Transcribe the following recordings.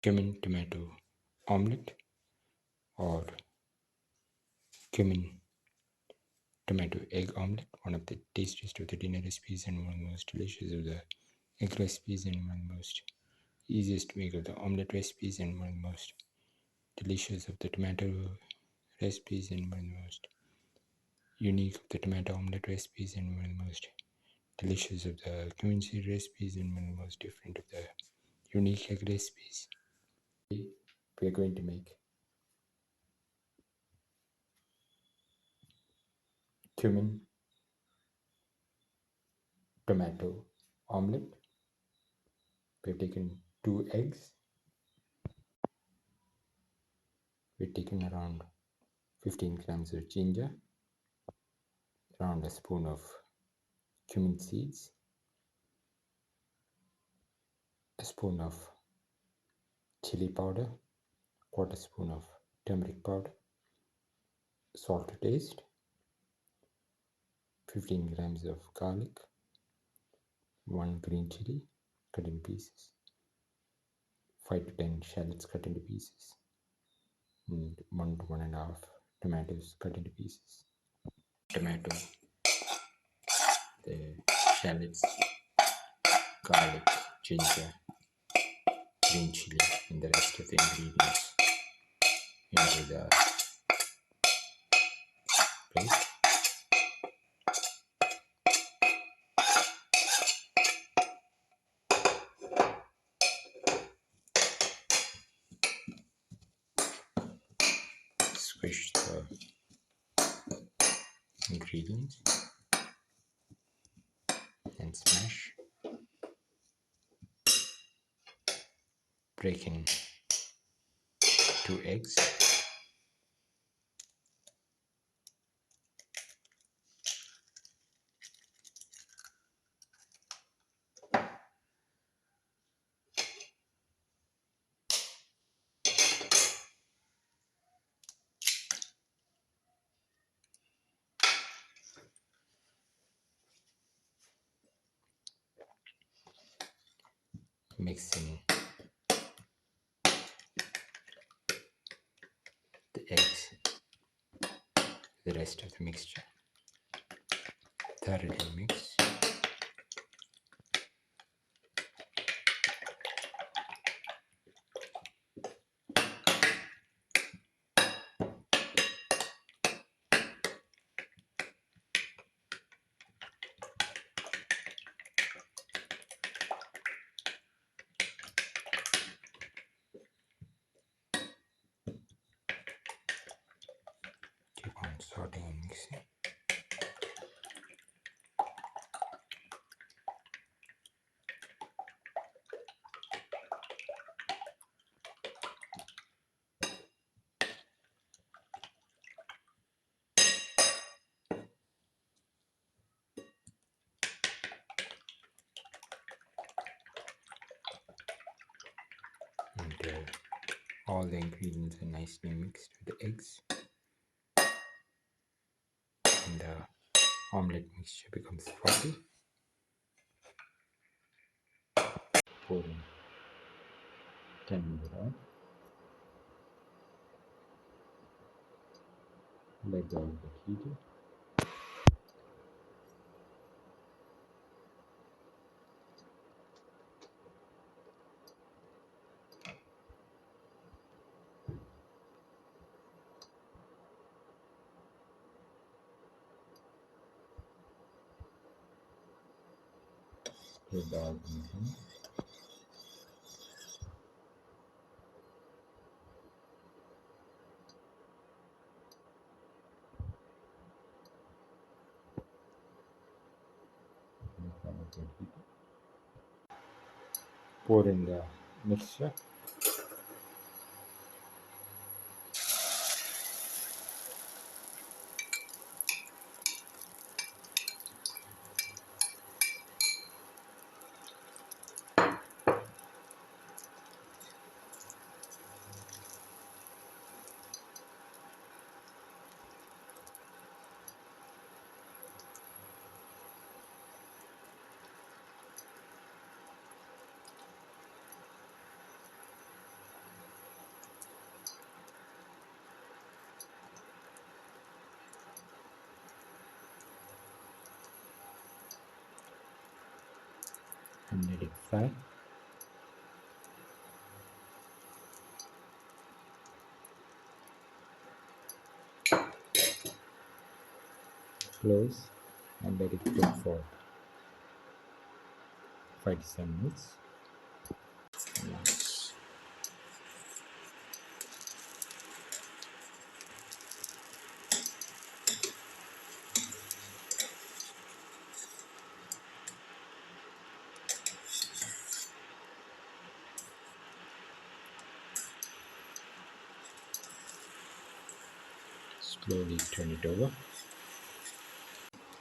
Cumin Tomato Omelette or Cumin Tomato Egg Omelette, one of the tastiest of the dinner recipes and one of the most delicious of the egg recipes and one of the most easiest to make of the omelette recipes and one of the most delicious of the tomato recipes and one of the most unique of the tomato omelette recipes and one of the most delicious of the cumin seed recipes and one of the most different of the unique egg recipes. We are going to make cumin tomato omelette. We have taken 2 eggs. We've taken around 15 grams of ginger, around a spoon of cumin seeds, a spoon of chili powder, quarter spoon of turmeric powder, salt to taste, 15 grams of garlic, 1 green chili cut in pieces, 5 to 10 shallots cut into pieces, and 1 to 1.5 tomatoes cut into pieces. Tomato, the shallots, garlic, ginger, green chili, and the rest of the ingredients into the plate. Squish the ingredients and smash. Break in 2 eggs. Mix in the eggs, the rest of the mixture. Thoroughly mix. Keep on sorting and mixing. And all the ingredients are nicely mixed with the eggs, and the omelette mixture becomes frothy. Pour in 10 more oil. Let the oil get heated. Spread the oil in the hand. Pour in the mixture. and let it fry. Close and let it cook for 5 to 7 minutes. Slowly turn it over.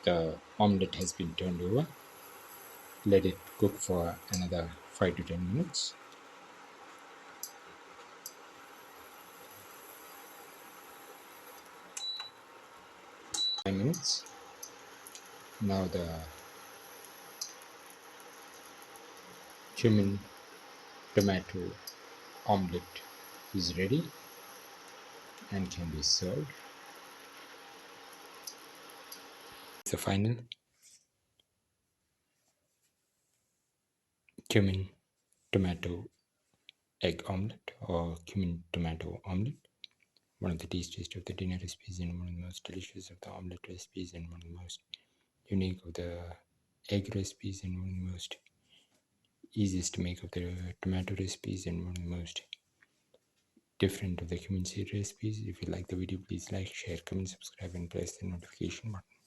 The omelette has been turned over. Let it cook for another 5 to 10 minutes. Now the cumin tomato omelette is ready and can be served. The final cumin tomato egg omelette or cumin tomato omelette, one of the tastiest of the dinner recipes and one of the most delicious of the omelette recipes and one of the most unique of the egg recipes and one of the most easiest to make of the tomato recipes and one of the most different of the cumin seed recipes. If you like the video, please like, share, comment, subscribe and press the notification button.